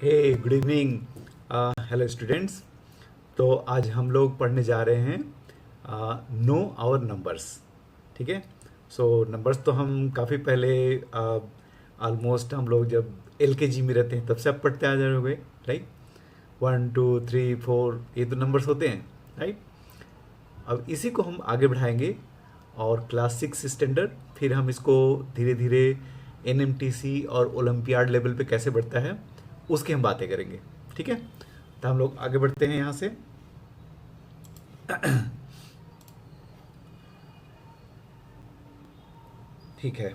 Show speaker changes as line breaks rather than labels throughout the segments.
हे good evening. Hello students. तो आज हम लोग पढ़ने जा रहे हैं नो आवर नंबर्स। ठीक है। सो नंबर्स तो हम काफ़ी पहले ऑलमोस्ट हम लोग जब एलकेजी में रहते हैं तब से आप पढ़ते आ जा रहे होंगे, राइट। 1 2 3 4 ये तो नंबर्स होते हैं, राइट। अब इसी को हम आगे बढ़ाएंगे और क्लास 6 स्टैंडर्ड, फिर हम इसको धीरे धीरे एनएमटीसी और ओलंपियाड लेवल पे कैसे बढ़ता है उसकी हम बातें करेंगे। ठीक है। तो हम लोग आगे बढ़ते हैं यहाँ से। ठीक है।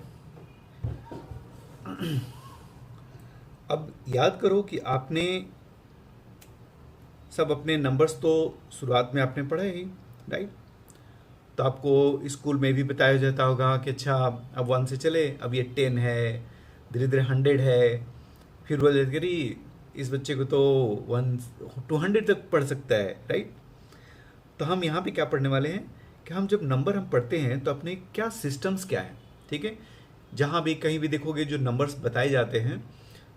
अब याद करो कि आपने सब अपने नंबर्स तो शुरुआत में आपने पढ़े ही, राइट। तो आपको स्कूल में भी बताया जाता होगा कि अच्छा अब 1 से चले, अब ये 10 है, धीरे धीरे 100 है, फिर बोल जाते कि इस बच्चे को तो 1 200 तक पढ़ सकता है, राइट। तो हम यहाँ पे क्या पढ़ने वाले हैं कि हम जब नंबर हम पढ़ते हैं तो अपने क्या सिस्टम्स क्या है। ठीक है। जहाँ भी कहीं भी देखोगे जो नंबर्स बताए जाते हैं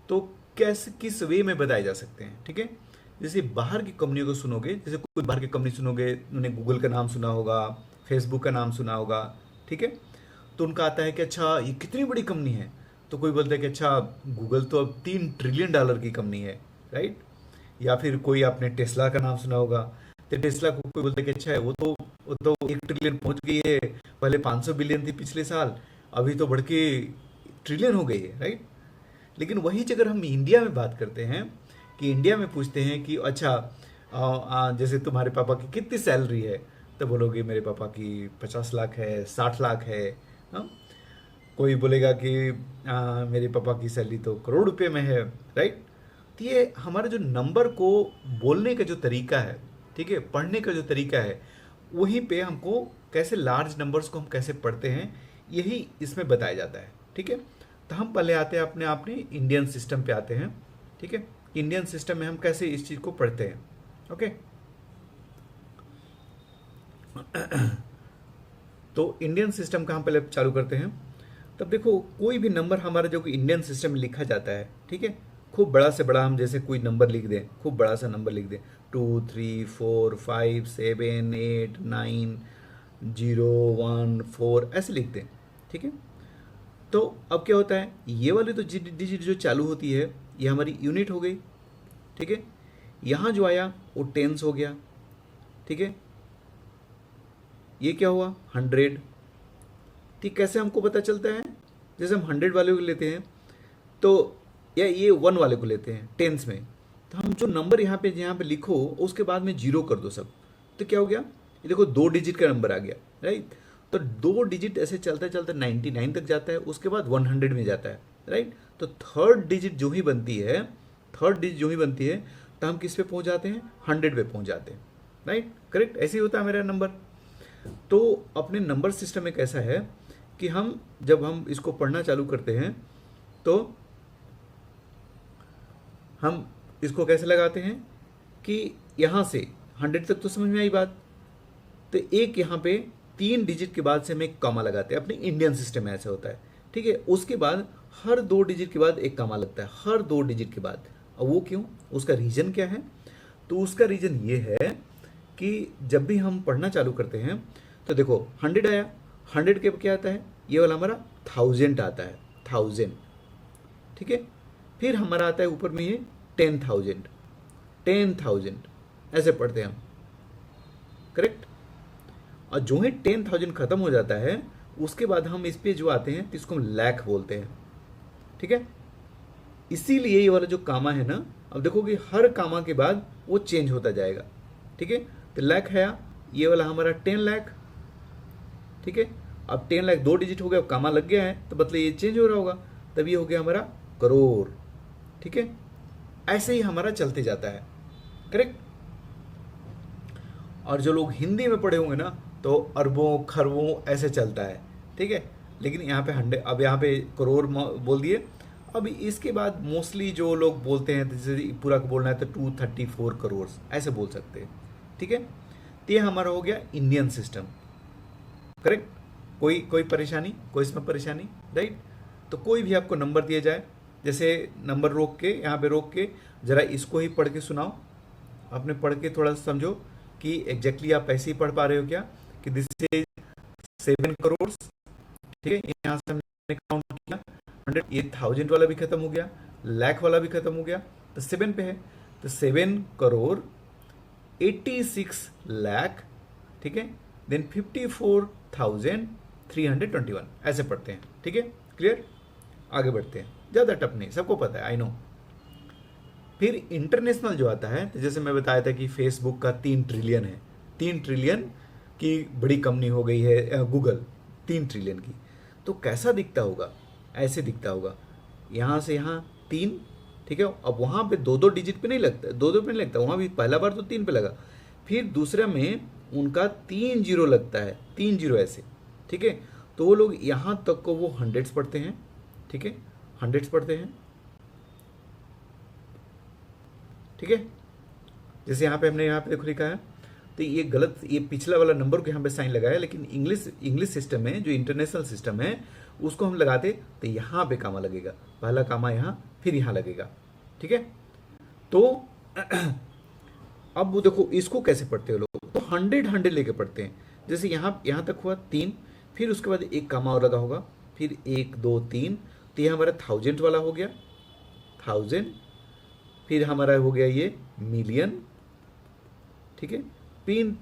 तो कैसे किस वे में बताए जा सकते हैं। ठीक है। जैसे बाहर की कंपनियों को सुनोगे, जैसे कोई बाहर की कंपनी सुनोगे, उन्होंने गूगल का नाम सुना होगा, फेसबुक का नाम सुना होगा। ठीक है। तो उनका आता है कि अच्छा ये कितनी बड़ी कंपनी है। तो कोई बोलता है कि अच्छा गूगल तो अब $3 ट्रिलियन की कंपनी है, राइट। या फिर कोई आपने टेस्ला का नाम सुना होगा। तो टेस्ला को कोई बोलता है कि अच्छा है वो तो 1 ट्रिलियन पहुंच गई है, पहले 500 बिलियन थी पिछले साल, अभी तो बढ़ के ट्रिलियन हो गई है, राइट। लेकिन वही अगर हम इंडिया में बात करते हैं कि इंडिया में पूछते हैं कि अच्छा जैसे तुम्हारे पापा की कितनी सैलरी है, तो बोलोगे मेरे पापा की 50 लाख है, 60 लाख है। हाँ? कोई बोलेगा कि मेरे पापा की सैलरी तो करोड़ रुपए में है, राइट। तो ये हमारा जो नंबर को बोलने का जो तरीका है, ठीक है, पढ़ने का जो तरीका है, वहीं पे हमको कैसे लार्ज नंबर्स को हम कैसे पढ़ते हैं यही इसमें बताया जाता है। ठीक है। तो हम पहले आते हैं अपने इंडियन सिस्टम पे आते हैं। ठीक है। इंडियन सिस्टम में हम कैसे इस चीज़ को पढ़ते हैं। ओके। तो इंडियन सिस्टम का हम पहले चालू करते हैं। तब देखो कोई भी नंबर हमारा जो इंडियन सिस्टम में लिखा जाता है, ठीक है, खूब बड़ा से बड़ा हम जैसे कोई नंबर लिख दें, खूब बड़ा सा नंबर लिख दें, 2 3 4 5 7 8 9 0 1 4 ऐसे लिख दें। ठीक है। तो अब क्या होता है, ये वाली तो डिजिट जो चालू होती है ये हमारी यूनिट हो गई। ठीक है। यहाँ जो आया वो टेंस हो गया। ठीक है। ये क्या हुआ, 100। ठीक, कैसे हमको पता चलता है, जैसे हम 100 वाले को लेते हैं तो या ये 1 वाले को लेते हैं टेंस में, तो हम जो नंबर यहाँ पे लिखो उसके बाद में 0 कर दो सब, तो क्या हो गया, ये देखो 2 डिजिट का नंबर आ गया, राइट। तो 2 डिजिट ऐसे चलते चलते 99 तक जाता है, उसके बाद 100 में जाता है, राइट। तो थर्ड डिजिट जो ही बनती है, तो हम किस पे पहुंच जाते हैं, 100 पे पहुंच जाते हैं, राइट। करेक्ट, ऐसे ही होता है मेरा नंबर। तो अपने नंबर सिस्टम में कैसा है कि हम जब हम इसको पढ़ना चालू करते हैं तो हम इसको कैसे लगाते हैं कि यहाँ से 100 तक तो समझ में आई बात। तो एक यहाँ पे 3 डिजिट के बाद से हम एक कॉमा लगाते हैं, अपने इंडियन सिस्टम में ऐसा होता है। ठीक है। उसके बाद हर 2 डिजिट के बाद एक कॉमा लगता है, हर 2 डिजिट के बाद। अब वो क्यों, उसका रीजन क्या है, तो उसका रीजन ये है कि जब भी हम पढ़ना चालू करते हैं तो देखो 100 आया, 100 के क्या आता है, ये वाला हमारा 1000 आता है, 1000। ठीक है। फिर हमारा आता है ऊपर में ये 10,000, 10,000 ऐसे पढ़ते हैं हम, करेक्ट। और जो ही 10,000 खत्म हो जाता है उसके बाद हम इस पे जो आते हैं तो इसको हम लाख बोलते हैं। ठीक है। इसीलिए ये वाला जो कामा है ना, अब देखोगे हर कामा के बाद वो चेंज होता जाएगा। ठीक है। तो लाख है, ये वाला हमारा 10 लाख। ठीक है। अब 10 लाख 2 डिजिट हो गया, अब कामा लग गया है तो मतलब ये चेंज हो रहा होगा, तब ये हो गया हमारा करोड़। ठीक है। ऐसे ही हमारा चलते जाता है, करेक्ट। और जो लोग हिंदी में पढ़े होंगे ना तो अरबों खरबों ऐसे चलता है। ठीक है। लेकिन यहाँ पे 100, अब यहाँ पे करोड़ बोल दिए। अब इसके बाद मोस्टली जो लोग बोलते हैं, जैसे पूरा बोलना है तो 234 करोड़ ऐसे बोल सकते हैं। ठीक है। तो ये हमारा हो गया इंडियन सिस्टम, करेक्ट। कोई कोई परेशानी, कोई इसमें परेशानी, राइट। तो कोई भी आपको नंबर दिया जाए जैसे नंबर रोक के, यहाँ पे रोक के ज़रा इसको ही पढ़ के सुनाओ, आपने पढ़ के थोड़ा सा समझो कि एग्जैक्टली आप ऐसे ही पढ़ पा रहे हो क्या, कि दिस इज 7 करोड़, ठीक है। यहाँ से हमने काउंट किया 100, ये 1000 वाला भी खत्म हो गया, लाख वाला भी खत्म हो गया, तो 7 पे है, तो 7 करोड़ 86 लाख, ठीक है। देन 54,321 ऐसे पढ़ते हैं, ठीक है। क्लियर, आगे बढ़ते हैं, ज़्यादा टफ नहीं, सबको पता है, आई नो। फिर इंटरनेशनल जो आता है, तो जैसे मैं बताया था कि फेसबुक का 3 ट्रिलियन है, 3 ट्रिलियन की बड़ी कंपनी हो गई है गूगल, 3 ट्रिलियन की। तो कैसा दिखता होगा, ऐसे दिखता होगा, यहाँ से यहाँ 3, ठीक है। अब वहाँ पे 2-2 डिजिट पे नहीं लगता, 2-2 पे नहीं लगता, वहाँ भी पहला बार तो 3 पे लगा, फिर दूसरा में उनका 3 जीरो लगता है, 3 जीरो ऐसे, ठीक है। तो वो लोग यहाँ तक को वो हंड्रेड्स पढ़ते हैं, ठीक है, हंड्रेड्स पढ़ते हैं, ठीक है। जैसे यहाँ पे हमने यहाँ पे देखो लिखा है, तो ये गलत, ये पिछला वाला नंबर को यहाँ पे साइन लगाया, लेकिन इंग्लिश सिस्टम में जो इंटरनेशनल सिस्टम है उसको हम लगाते तो यहाँ पे कामा लगेगा, पहला कामा यहाँ, फिर यहाँ लगेगा, ठीक है। तो अब वो देखो इसको कैसे पढ़ते हो लोग, तो 100 लेके पढ़ते हैं। जैसे यहाँ तक हुआ 3, फिर उसके बाद एक कामा और लगा होगा, फिर 1 2 3, तो ये हमारा 1000 वाला हो गया, 1000, फिर हमारा हो गया ये मिलियन, ठीक है। फिर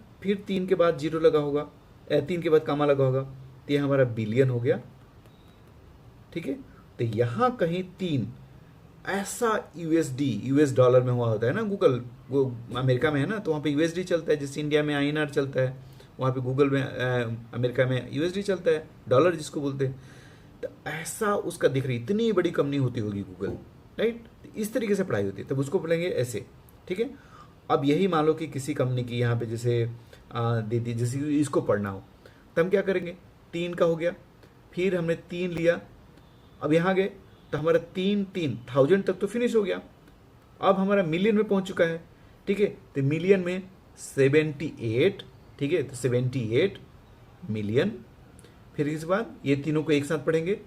3 के बाद जीरो लगा होगा, 3 के बाद कामा लगा होगा, तो ये हमारा बिलियन हो गया, ठीक है। तो यहाँ कहीं 3 ऐसा यूएस डॉलर में हुआ होता है ना, गूगल वो अमेरिका में है ना, तो वहाँ पे यूएसडी चलता है, जैसे इंडिया में आईएनआर चलता है, वहाँ पे गूगल में अमेरिका में यूएसडी चलता है, डॉलर जिसको बोलते हैं। तो ऐसा उसका दिख रही, इतनी बड़ी कंपनी होती होगी गूगल, राइट। इस तरीके से पढ़ाई होती है, तब उसको बोलेंगे ऐसे, ठीक है। अब यही मान लो कि किसी कंपनी की यहाँ पे जैसे दीदी जैसे इसको पढ़ना हो, तो हम क्या करेंगे, 3 का हो गया, फिर हमने 3 लिया, अब यहाँ गए तो हमारा 1000 तक तो फिनिश हो गया, अब हमारा मिलियन में पहुँच चुका है, ठीक है। तो मिलियन में 78, ठीक है, तो 78 मिलियन, फिर इसके बाद ये तीनों को एक साथ पढ़ेंगे,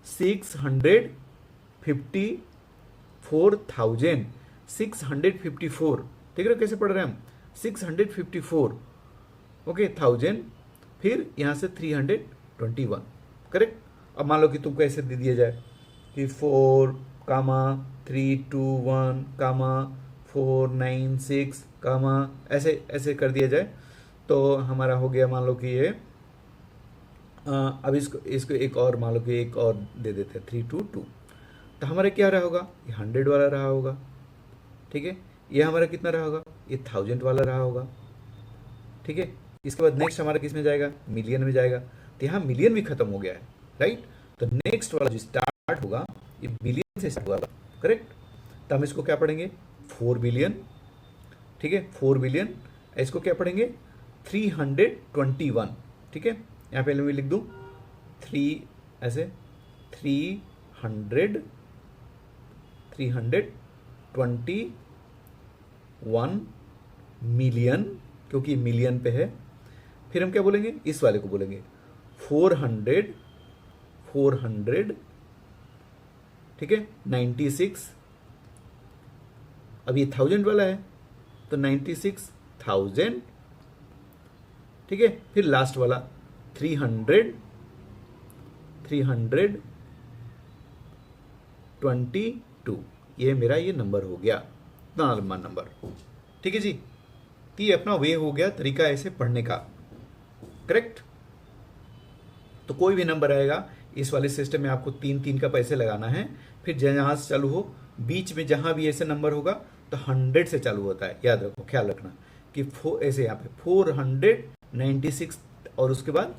654,654, ठीक है। कैसे पढ़ रहे हैं हम, 654, ओके, 1000, फिर यहाँ से 321, करेक्ट। अब मान लो कि तुमको ऐसे दे दिया जाए कि 4,321,496, ऐसे ऐसे कर दिया जाए, तो हमारा हो गया, मान लो कि ये अब इसको एक और मान लो कि एक और दे देते हैं 322, तो हमारा क्या रहा होगा, ये 100 वाला रहा होगा, ठीक है। ये हमारा कितना रहा होगा, ये 1000 वाला रहा होगा, ठीक है। इसके बाद नेक्स्ट हमारा किस में जाएगा, मिलियन में जाएगा, तो यहाँ मिलियन भी खत्म हो गया है, राइट। तो नेक्स्ट वाला जो स्टार्ट होगा ये बिलियन से स्टार्ट होगा, करेक्ट। तो हम इसको क्या पढ़ेंगे, 4 बिलियन, ठीक है, 4 बिलियन। इसको क्या पढ़ेंगे, 321, ठीक है। यहाँ पे मैं लिख दूँ 3 ऐसे, 321 मिलियन, क्योंकि मिलियन पे है। फिर हम क्या बोलेंगे, इस वाले को बोलेंगे 400, ठीक है, 96, अब ये 1000 वाला है तो 96,000, ठीक है। फिर लास्ट वाला 322, ये मेरा ये नंबर हो गया, इतना लंबा नंबर, ठीक है जी। तो ये अपना वे हो गया तरीका ऐसे पढ़ने का, करेक्ट। तो कोई भी नंबर आएगा इस वाले सिस्टम में आपको 3 का पैसे लगाना है, फिर जहाँ से चालू हो, बीच में जहाँ भी ऐसे नंबर होगा तो 100 से चालू होता है, याद रखो, ख्याल रखना कि ऐसे यहाँ पे 496, और उसके बाद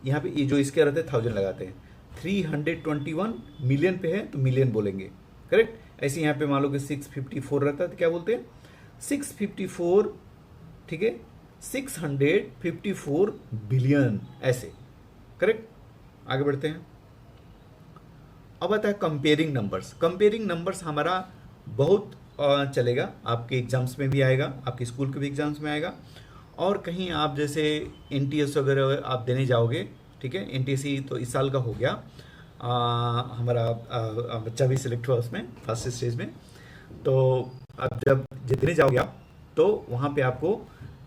यहाँ पे ये जो इसके रहते हैं 1000 लगाते हैं, 321 मिलियन पे है तो मिलियन बोलेंगे, करेक्ट। ऐसे यहाँ पे मान लो कि 654 रहता है तो क्या बोलते हैं, 654, ठीक है, 654 बिलियन, ऐसे, करेक्ट। आगे बढ़ते हैं। अब आता है कंपेयरिंग नंबर्स। कंपेयरिंग नंबर्स हमारा बहुत चलेगा, आपके एग्जाम्स में भी आएगा, आपके स्कूल के भी एग्जाम्स में आएगा, और कहीं आप जैसे एनटीएस वगैरह आप देने जाओगे, ठीक है, एनटीएससी तो इस साल का हो गया, हमारा बच्चा भी सिलेक्ट हुआ उसमें फर्स्ट स्टेज में। तो अब जब जितने जाओगे आप, तो वहाँ पे आपको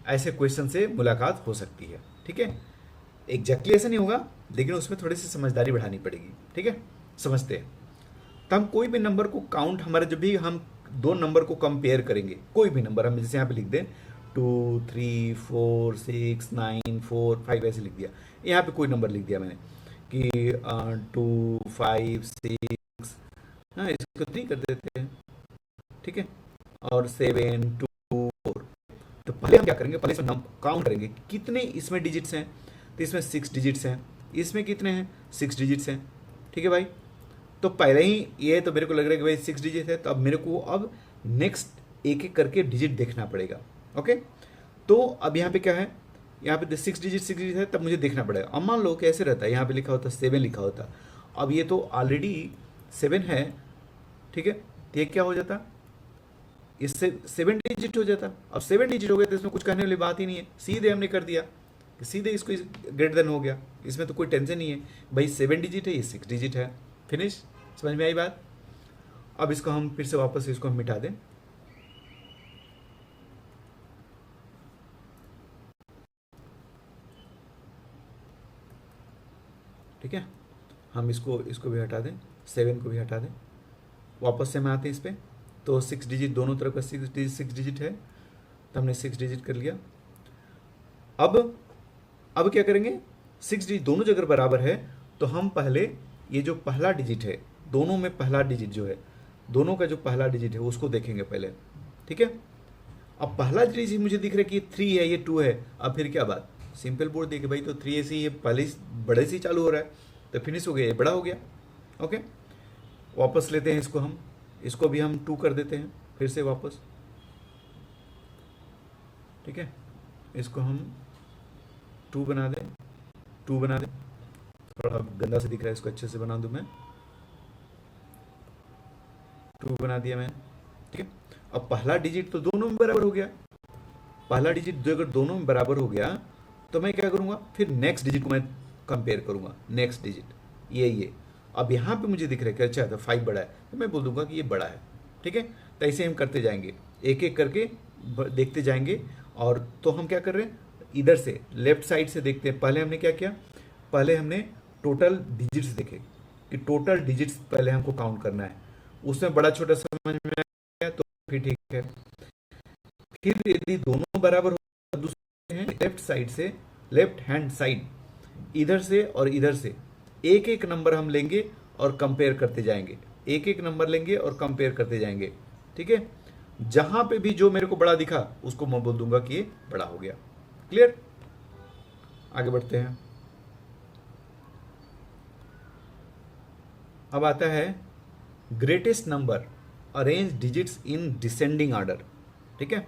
ऐसे क्वेश्चन से मुलाकात हो सकती है। ठीक है, एग्जैक्टली ऐसा नहीं होगा, लेकिन उसमें थोड़ी सी समझदारी बढ़ानी पड़ेगी। ठीक है, समझते हैं। तो हम कोई भी नंबर को काउंट, हमारे जब भी हम दो नंबर को कंपेयर करेंगे, कोई भी नंबर हम जैसे यहाँ पे लिख दें 2 3 4 6 9 4 5 ऐसे लिख दिया, यहाँ पे कोई नंबर लिख दिया मैंने कि 2 5 6, हाँ इसको 3 कर देते हैं। ठीक है, और 7 2 4। तो पहले हम क्या करेंगे, पहले इसमें काउंट करेंगे कि कितने इसमें डिजिट्स हैं। तो इसमें 6 डिजिट्स हैं, इसमें कितने हैं, 6 डिजिट्स हैं। ठीक है भाई, तो पहले ही ये तो मेरे को लग रहा है कि भाई 6 डिजिट है, तो अब मेरे को अब नेक्स्ट एक एक करके डिजिट देखना पड़ेगा। ओके, तो अब यहाँ पे क्या है, यहाँ पे 6 डिजिट है, तब मुझे देखना पड़ेगा। अब मान लो कैसे रहता है, यहाँ पे लिखा होता 7 लिखा होता, अब ये तो ऑलरेडी 7 है। ठीक है, तो ये क्या हो जाता, इससे 7 डिजिट हो जाता। अब 7 डिजिट हो गया तो इसमें कुछ कहने वाली बात ही नहीं है, सीधे हमने कर दिया कि सीधे इसको ग्रेटर देन हो गया, इसमें तो कोई टेंशन नहीं है भाई, 7 डिजिट है, ये 6 डिजिट है, फिनिश। समझ में आई बात। अब इसको हम फिर से वापस इसको हम मिटा दें। ठीक है, हम इसको इसको भी हटा दें, 7 को भी हटा दें, वापस से हम आते हैं इस पर। तो 6 डिजिट दोनों तरफ का 6 डिजिट है, तो हमने 6 डिजिट कर लिया। अब क्या करेंगे, 6 डिजिट दोनों जगह बराबर है, तो हम पहले ये जो पहला डिजिट है, दोनों में पहला डिजिट जो है, दोनों का जो पहला डिजिट है उसको देखेंगे पहले। ठीक है, अब पहला डिजिट मुझे दिख रहा है कि ये 3 है, ये 2 है। अब फिर क्या बात, सिंपल बोल दिए कि भाई तो 3 ऐसे ही, ये पहले बड़े से ही चालू हो रहा है, तो फिनिश हो गया, ये बड़ा हो गया। ओके, वापस लेते हैं इसको हम, इसको भी हम 2 कर देते हैं फिर से वापस। ठीक है, इसको हम 2 बना दें, 2 बना दें, थोड़ा गंदा से दिख रहा है, इसको अच्छे से बना दूं मैं, 2 बना दिया मैं। ठीक है, अब पहला डिजिट तो दोनों में बराबर हो गया, पहला डिजिट जो अगर दोनों में बराबर हो गया, तो मैं क्या करूंगा, फिर नेक्स्ट डिजिट को मैं कंपेयर करूंगा, नेक्स्ट डिजिट ये अब यहाँ पे मुझे दिख रहा है कि अच्छा तो 5 बड़ा है, तो मैं बोल दूंगा कि ये बड़ा है। ठीक है, तो ऐसे हम करते जाएंगे, एक एक करके देखते जाएंगे। और तो हम क्या कर रहे हैं, इधर से लेफ्ट साइड से देखते हैं। पहले हमने क्या किया, पहले हमने टोटल डिजिट्स देखे कि टोटल डिजिट्स पहले हमको काउंट करना है, उसमें बड़ा छोटा समझ में आ गया तो फिर ठीक है। फिर यदि दोनों बराबर हो, दूसरे हैं लेफ्ट साइड से, लेफ्ट हैंड साइड, इधर से और इधर से एक एक नंबर हम लेंगे और कंपेयर करते जाएंगे, एक एक नंबर लेंगे और कंपेयर करते जाएंगे। ठीक है, जहां पे भी जो मेरे को बड़ा दिखा उसको मैं बोल दूंगा कि ये बड़ा हो गया। क्लियर, आगे बढ़ते हैं। अब आता है greatest number, arrange digits in descending order. ठीक है,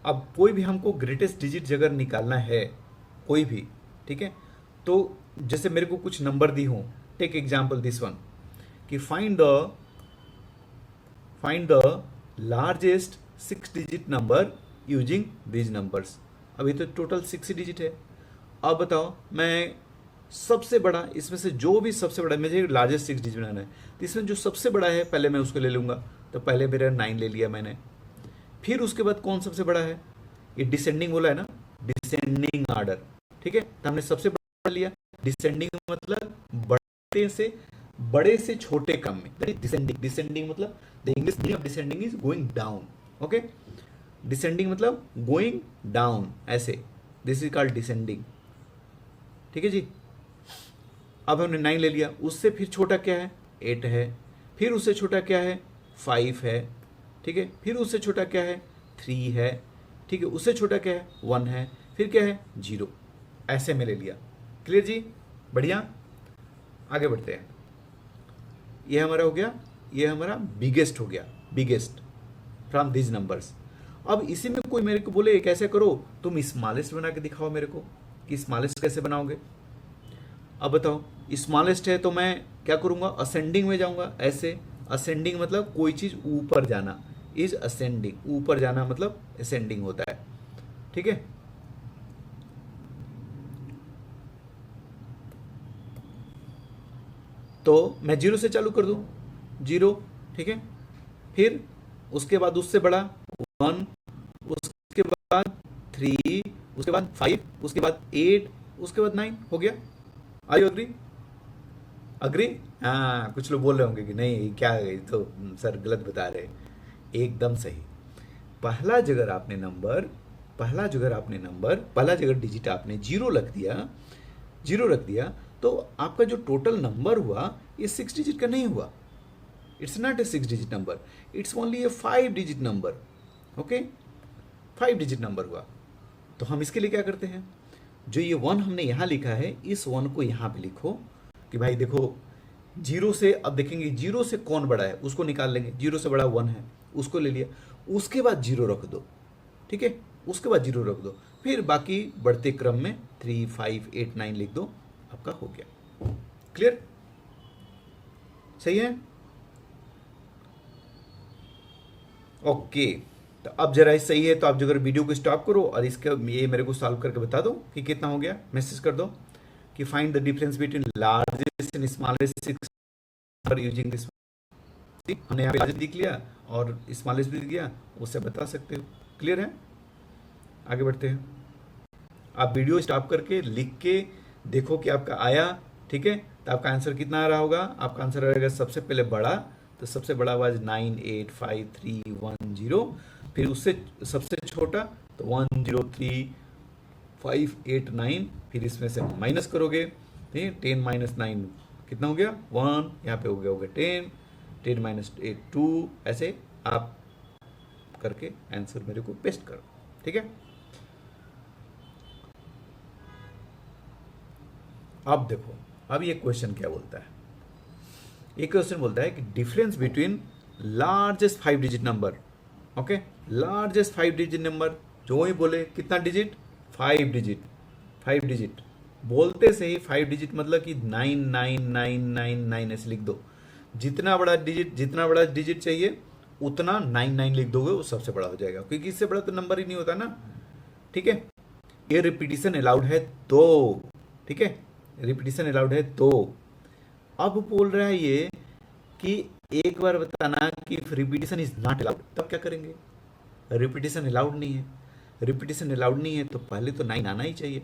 अब कोई भी हमको ग्रेटेस्ट डिजिट अगर निकालना है, कोई भी, ठीक है, तो जैसे मेरे को कुछ नंबर दी हो, टेक एग्जाम्पल दिस वन, कि find the largest 6 digit number using these numbers. अभी तो टोटल 6 डिजिट है। अब बताओ, मैं सबसे बड़ा इसमें से, जो भी सबसे बड़ा, मुझे लार्जेस्ट 6 डिजिट बनाना है, तो इसमें जो सबसे बड़ा है पहले मैं उसको ले लूंगा। तो पहले मेरा 9 ले लिया मैंने, फिर उसके बाद कौन सबसे बड़ा है, ये डिसेंडिंग बोला है ना, डिसेंडिंग ऑर्डर। ठीक है, तो हमने सबसे बड़ा लिया, डिसेंडिंग मतलब बड़े से छोटे क्रम में, डिसेंडिंग, डिसेंडिंग मतलब the English meaning of descending is going down. Okay, descending मतलब गोइंग डाउन, ऐसे, दिस इज कॉल्ड डिसेंडिंग। ठीक है जी, अब हमने 9 ले लिया, उससे फिर छोटा क्या है, 8 है, फिर उससे छोटा क्या है, 5 है। ठीक है, फिर उससे छोटा क्या है, 3 है। ठीक है, उससे छोटा क्या है, 1 है, फिर क्या है, 0। ऐसे में ले लिया। क्लियर जी, बढ़िया, आगे बढ़ते हैं। ये हमारा हो गया, ये हमारा बिगेस्ट हो गया, बिगेस्ट फ्रॉम दिस नंबर्स। अब इसी में कोई मेरे को बोले कैसे करो, तुम स्मॉलेस्ट बना के दिखाओ मेरे को, कि स्मॉलेस्ट कैसे बनाओगे। अब बताओ, स्मॉलेस्ट है तो मैं क्या करूँगा, असेंडिंग में जाऊँगा, ऐसे। असेंडिंग मतलब कोई चीज़ ऊपर जाना, इज असेंडिंग, ऊपर जाना मतलब असेंडिंग होता है। ठीक है, तो मैं जीरो से चालू कर दूं, जीरो, ठीक है, फिर उसके बाद उससे बड़ा वन, उसके बाद थ्री, उसके बाद फाइव, उसके बाद एट, उसके बाद नाइन, हो गया। Are you agree? अग्री? हाँ, कुछ लोग बोल रहे होंगे कि नहीं क्या है, तो सर गलत बता रहे हैं। एकदम सही। पहला जगह आपने नंबर, पहला जगह डिजिट आपने जीरो रख दिया, जीरो रख दिया, तो आपका जो टोटल नंबर हुआ ये 6 डिजिट का नहीं हुआ। It's not a 6 digit number, it's only A 5 digit number. Okay, 5 digit number हुआ। तो हम इसके लिए क्या करते हैं, जो ये वन हमने यहाँ लिखा है, इस वन को यहाँ पे लिखो कि भाई देखो जीरो से, अब देखेंगे जीरो से कौन बड़ा है उसको निकाल लेंगे, जीरो से बड़ा वन है उसको ले लिया, उसके बाद जीरो रख दो, ठीक है, उसके बाद जीरो रख दो, फिर बाकी बढ़ते क्रम में 3, 5, 8, 9 लिख दो, आपका हो गया। क्लियर? सही है? ओके, तो अब जरा सही है तो आप जो अगर वीडियो को स्टॉप करो और इसका ये मेरे को सॉल्व करके बता दो कि कितना हो गया, मैसेज कर दो कि find the difference between largest and smallest number using this. हमने यहाँ पे लार्जेस्ट लिख लिया और स्मॉलेस्ट भी दिया, उससे बता सकते हो। क्लियर है? आगे बढ़ते हैं। आप वीडियो स्टॉप करके लिख के देखो कि आपका आया, ठीक है, तो आपका आंसर कितना आ रहा होगा। आपका आंसर रहेगा सबसे पहले बड़ा, तो सबसे बड़ा आवाज 9, 8, 5, 3, 1, 0, फिर उससे सबसे छोटा तो 1, 0, 3, 5, 8, 9, फिर इसमें से माइनस करोगे, ठीक है, 10 माइनस 9 कितना हो गया, 1, यहाँ पे हो गया होगा 10, 10 माइनस 8 2, ऐसे आप करके आंसर मेरे को पेस्ट करो, ठीक है। अब देखो, अब ये क्वेश्चन क्या बोलता है, ये क्वेश्चन बोलता है कि difference between largest 5 digit number, okay, largest 5 digit number, जो ही बोले कितना डिजिट, 5 डिजिट, 5 डिजिट, बोलते से ही 5 डिजिट मतलब कि 99999 ऐसे लिख दो। जितना बड़ा डिजिट चाहिए उतना 99 लिख दोगे, वो सबसे बड़ा हो जाएगा, क्योंकि इससे बड़ा तो नंबर ही नहीं होता ना, ठीक है। ये रिपीटिशन अलाउड है तो, ठीक है, रिपीटिशन अलाउड है तो। अब बोल रहा है ये कि एक बार बताना कि रिपीटिशन इज नॉट अलाउड, तब क्या करेंगे। रिपीटिशन अलाउड नहीं है, रिपीटिशन अलाउड नहीं है तो पहले तो 9 आना ही चाहिए,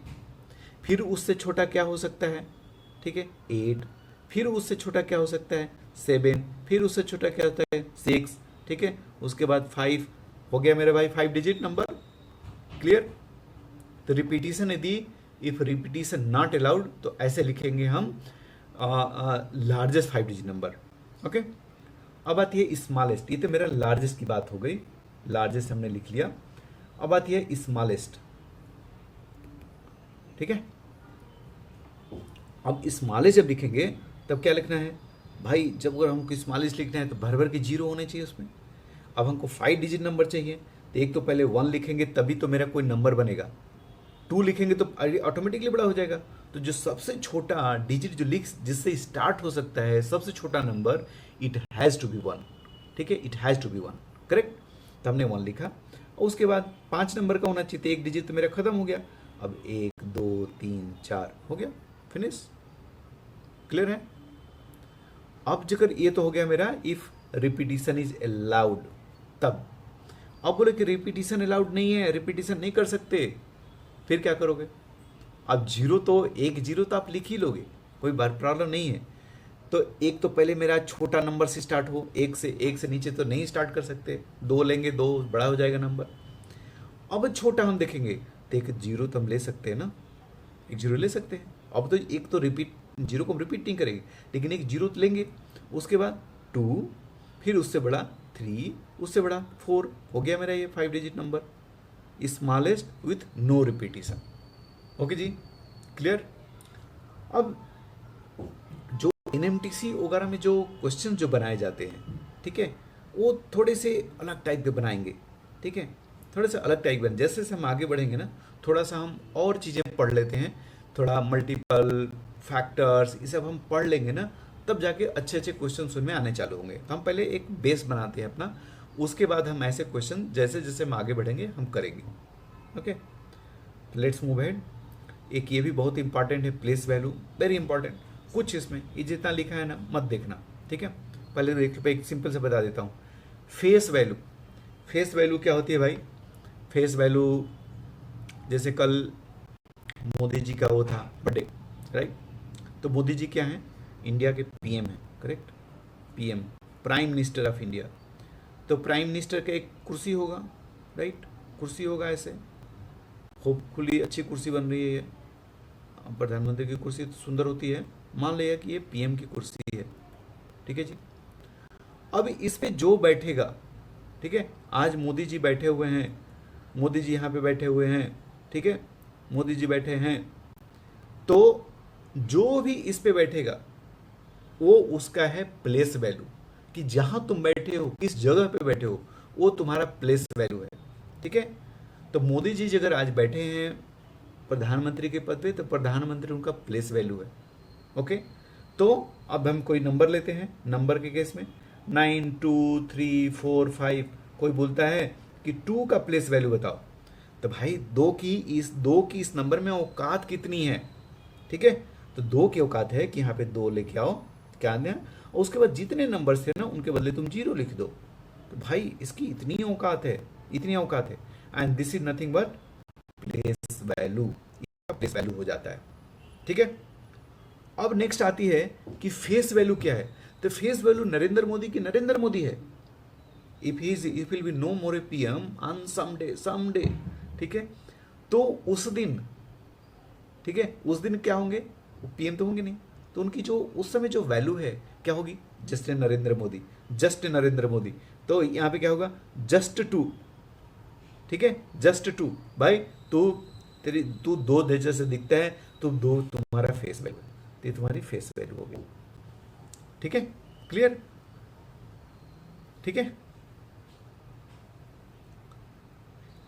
फिर उससे छोटा क्या हो सकता है, ठीक है, 8, फिर उससे छोटा क्या हो सकता है 7, फिर उससे छोटा क्या होता है 6, ठीक है, उसके बाद 5, हो गया मेरे भाई 5 डिजिट नंबर। क्लियर? तो रिपीटिशन यदि इफ रिपीटिशन नॉट अलाउड तो ऐसे लिखेंगे हम लार्जेस्ट 5 डिजिट नंबर, ओके। अब आती है स्मॉलेस्ट, ये तो मेरा लार्जेस्ट की बात हो गई, लार्जेस्ट हमने लिख लिया। अब आती है स्मॉलेस्ट, ठीक है। अब स्मॉलेस्ट जब लिखेंगे तब क्या लिखना है भाई, जब अगर हमको स्मॉलेस्ट लिखना है तो भर भर के जीरो होने चाहिए उसमें। अब हमको 5 डिजिट नंबर चाहिए तो एक तो पहले 1 लिखेंगे तभी तो मेरा कोई नंबर बनेगा, 2 लिखेंगे तो ऑटोमेटिकली बड़ा हो जाएगा। तो जो सबसे छोटा डिजिट जो लिख जिससे स्टार्ट हो सकता है, सबसे छोटा number, it has to be 1, ठीक है, it has to be 1, correct. तो हमने 1 लिखा और उसके बाद 5 नंबर का होना चाहिए, तो एक डिजिट तो मेरा खत्म हो गया। अब 1, 2, 3, 4 हो गया, फिनिश। क्लियर है? अब जगह ये तो हो गया मेरा इफ रिपीटिशन इज अलाउड, तब। अब बोले कि रिपीटिशन अलाउड नहीं है, रिपीटिशन नहीं कर सकते, फिर क्या करोगे। अब जीरो तो, एक जीरो तो आप लिख ही लोगे, कोई बात प्रॉब्लम नहीं है। तो एक तो पहले मेरा छोटा नंबर से स्टार्ट हो, एक से नीचे तो नहीं स्टार्ट कर सकते, 2 लेंगे, 2 बड़ा हो जाएगा नंबर। अब छोटा हम देखेंगे तो एक जीरो तो हम ले सकते हैं ना, एक जीरो ले सकते हैं। अब तो एक तो रिपीट, जीरो को हम रिपीट नहीं करेंगे, लेकिन एक जीरो तो लेंगे, उसके बाद 2, फिर उससे बड़ा 3, उससे बड़ा 4, हो गया मेरा ये 5 digit number, smallest with no repetition. Okay जी, क्लियर। अब जो एनएमटीसी वगैरह में जो क्वेश्चन जो बनाए जाते हैं, ठीक है, वो थोड़े से अलग टाइप के बनाएंगे, ठीक है, थोड़े से अलग टाइप बन, जैसे जैसे हम आगे बढ़ेंगे ना, थोड़ा सा हम और चीज़ें पढ़ लेते हैं, थोड़ा मल्टीपल फैक्टर्स ये सब हम पढ़ लेंगे ना, तब जाके अच्छे अच्छे क्वेश्चन उनमें आने चालू होंगे। तो हम पहले एक बेस बनाते हैं अपना, उसके बाद हम ऐसे क्वेश्चन जैसे जैसे हम आगे बढ़ेंगे हम करेंगे। Okay, let's move head. एक ये भी बहुत इंपॉर्टेंट है, प्लेस वैल्यू, वेरी इंपॉर्टेंट। कुछ इसमें ये जितना लिखा है ना मत देखना, ठीक है। पहले एक सिंपल से बता देता हूँ। फेस वैल्यू, फेस वैल्यू क्या होती है भाई? फेस वैल्यू जैसे कल मोदी जी का वो था बर्थडे, राइट? तो मोदी जी क्या है? इंडिया के पीएम है, correct? PM, prime minister of India. तो प्राइम मिनिस्टर का एक कुर्सी होगा, राइट? कुर्सी होगा ऐसे, होपफुली अच्छी कुर्सी बन रही है ये। प्रधानमंत्री की कुर्सी तो सुंदर होती है, मान लिया कि ये पीएम की कुर्सी है, ठीक है जी। अब इस पे जो बैठेगा, ठीक है, आज मोदी जी बैठे हुए हैं, मोदी जी यहाँ पे बैठे हुए हैं, ठीक है, मोदी जी बैठे हैं, तो जो भी इस पे बैठेगा वो उसका है प्लेस वैल्यू, कि जहां तुम बैठे हो, किस जगह पे बैठे हो, वो तुम्हारा प्लेस वैल्यू है, ठीक है। तो मोदी जी अगर आज बैठे हैं प्रधानमंत्री के पद पे, तो प्रधानमंत्री उनका प्लेस वैल्यू है, ओके। तो अब हम कोई नंबर लेते हैं, नंबर के केस में 9 2 3 4 5, कोई बोलता है कि 2 का प्लेस वैल्यू बताओ, तो भाई दो की इस नंबर में औकात कितनी है, ठीक है। तो 2 की औकात है कि यहाँ पे 2 लेके आओ, क्या दें, और उसके बाद जितने नंबर थे ना उनके बदले तुम 0 लिख दो। तो भाई इसकी इतनी औकात है, इतनी औकात है। And this is nothing but place value, place value हो जाता है, ठीक है। अब नेक्स्ट आती है कि फेस वैल्यू क्या है। तो फेस वैल्यू नरेंद्र मोदी की नरेंद्र मोदी है। If will be no more a PM on someday, ठीक है। तो उस दिन, ठीक है, उस दिन क्या होंगे? वो पीएम तो होंगे नहीं, तो उनकी जो उस समय जो वैल्यू है क्या होगी? Just Narendra Modi, just Narendra Modi. तो यहां पे क्या होगा? जस्ट टू, ठीक है, जस्ट टू। भाई तू 2 दर्जे से दिखता है, तो 2 तुम्हारा फेस वैल्यू, तो तुम्हारी फेस वैल्यू होगी, ठीक है, क्लियर, ठीक है।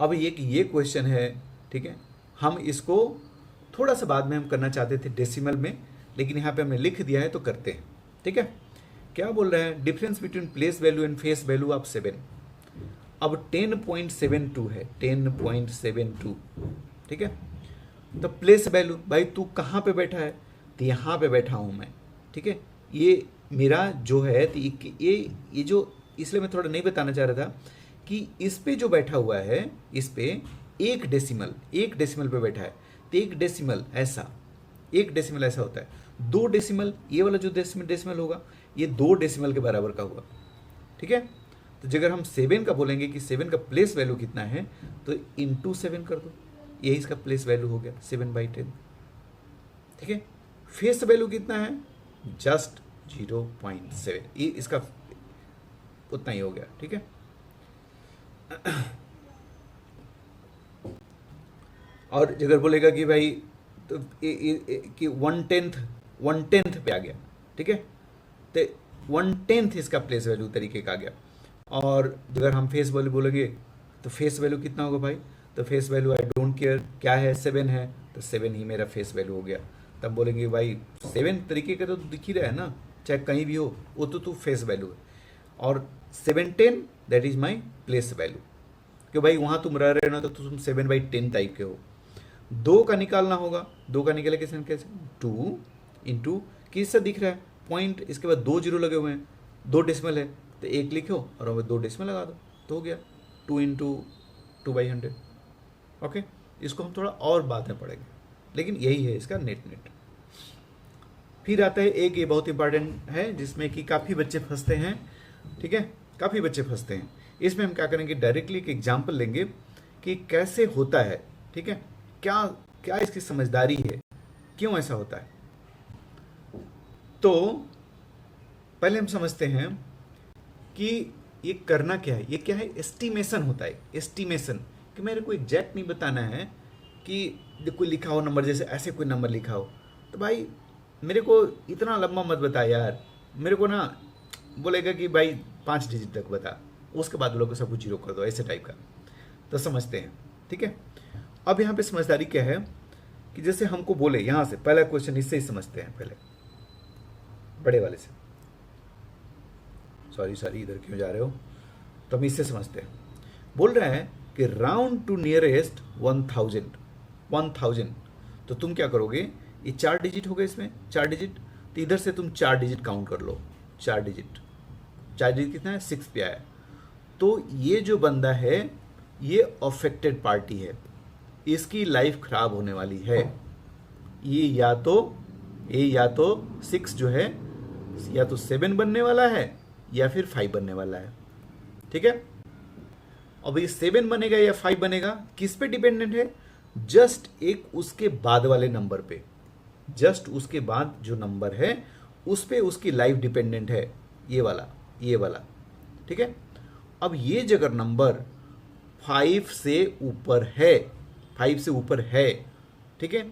अब ये क्वेश्चन है, ठीक है, हम इसको थोड़ा सा बाद में हम करना चाहते थे डेसिमल में, लेकिन यहाँ पे हमने लिख दिया है तो करते हैं, ठीक है। क्या बोल रहा है? Difference between place value and face value of 7। अब 10.72 है, 10.72, ठीक है। तो प्लेस वैल्यू, भाई तू कहाँ पे बैठा है? तो यहाँ पे बैठा हूँ मैं, ठीक है। ये मेरा जो है, तो ये जो, इसलिए मैं थोड़ा नहीं बताना चाह रहा था कि इस पे जो बैठा हुआ है, इस पे एक डेसिमल पे बैठा है, तो एक डेसिमल ऐसा होता है। 2 डेसिमल, ये वाला जो डेसिमल होगा, ये 2 डेसिमल के बराबर का हुआ, ठीक है। तो अगर हम 7 का बोलेंगे कि 7 का प्लेस वैल्यू कितना है, तो इंटू 7 कर दो, यही इसका प्लेस वैल्यू हो गया 7/10, ठीक है। फेस वैल्यू कितना है? जस्ट 0.7, ये इसका उतना ही हो गया, ठीक है। और अगर बोलेगा कि भाई तो कि 1/10 पे आ गया, ठीक है, तो 1/10 इसका प्लेस वैल्यू तरीके का आ गया। और अगर हम फेस वैल्यू बोलेंगे, तो फेस वैल्यू कितना होगा भाई? तो face value I don't care क्या है, 7 है, तो 7 ही मेरा फेस वैल्यू हो गया। तब बोलेंगे भाई 7 तरीके का तो दिख ही रहा है ना, चाहे कहीं भी हो, वो तो फेस वैल्यू है। और 7/10 that is my place value, कि भाई वहाँ तुम रह रहे हो ना, तो तुम 7/10 टाइप के हो। 2 का निकालना होगा, 2 का निकाले कैसे? 2 इंटू किससे दिख रहा है? पॉइंट, इसके बाद 2 जीरो लगे हुए हैं, 2 डेसिमल है, तो 1 लिखो और वहाँ 2 डेसिमल लगा दो, तो हो गया 2 इंटू 2/100, ओके। इसको हम थोड़ा और बाद में पढ़ेंगे, लेकिन यही है इसका नेट। फिर आता है एक, ये बहुत इंपॉर्टेंट है, जिसमें कि काफ़ी बच्चे फंसते हैं, ठीक है, काफ़ी बच्चे फंसते हैं। इसमें हम क्या करेंगे? डायरेक्टली एक एग्जाम्पल लेंगे कि कैसे होता है, ठीक है, क्या क्या इसकी समझदारी है, क्यों ऐसा होता है। तो पहले हम समझते हैं कि ये करना क्या है। ये क्या है? एस्टिमेशन होता है, एस्टिमेशन, कि मेरे को एग्जैक्ट नहीं बताना है कि कोई लिखा हो नंबर, जैसे ऐसे कोई नंबर लिखा हो, तो भाई मेरे को इतना लंबा मत बता यार, मेरे को ना बोलेगा कि भाई 5 डिजिट तक बता, उसके बाद लोग सब कुछ 0 कर दो, ऐसे टाइप का। तो समझते हैं, ठीक है। अब यहाँ पे समझदारी क्या है कि जैसे हमको बोले, यहाँ से पहला क्वेश्चन इससे ही समझते हैं, पहले बड़े वाले से, सॉरी इधर क्यों जा रहे हो, तो हम इससे समझते हैं। बोल रहे हैं कि राउंड टू नियरेस्ट 1000, तो तुम क्या करोगे? ये 4 डिजिट हो गए, इसमें 4 डिजिट, तो इधर से तुम 4 डिजिट काउंट कर लो, 4 डिजिट, 4 डिजिट कितना है, 6 पे आया। तो ये जो बंदा है ये अफेक्टेड पार्टी है, इसकी लाइफ खराब होने वाली है। ये या तो 6 जो है या तो 7 बनने वाला है या फिर 5 बनने वाला है, ठीक है। अब ये 7 बनेगा या 5 बनेगा किस पे डिपेंडेंट है, जस्ट एक उसके बाद वाले नंबर पे, जस्ट उसके बाद जो नंबर है उस पे उसकी लाइफ डिपेंडेंट है, ये वाला, ठीक है। अब ये जगह नंबर 5 से ऊपर है, 5 से ऊपर है, ठीक है,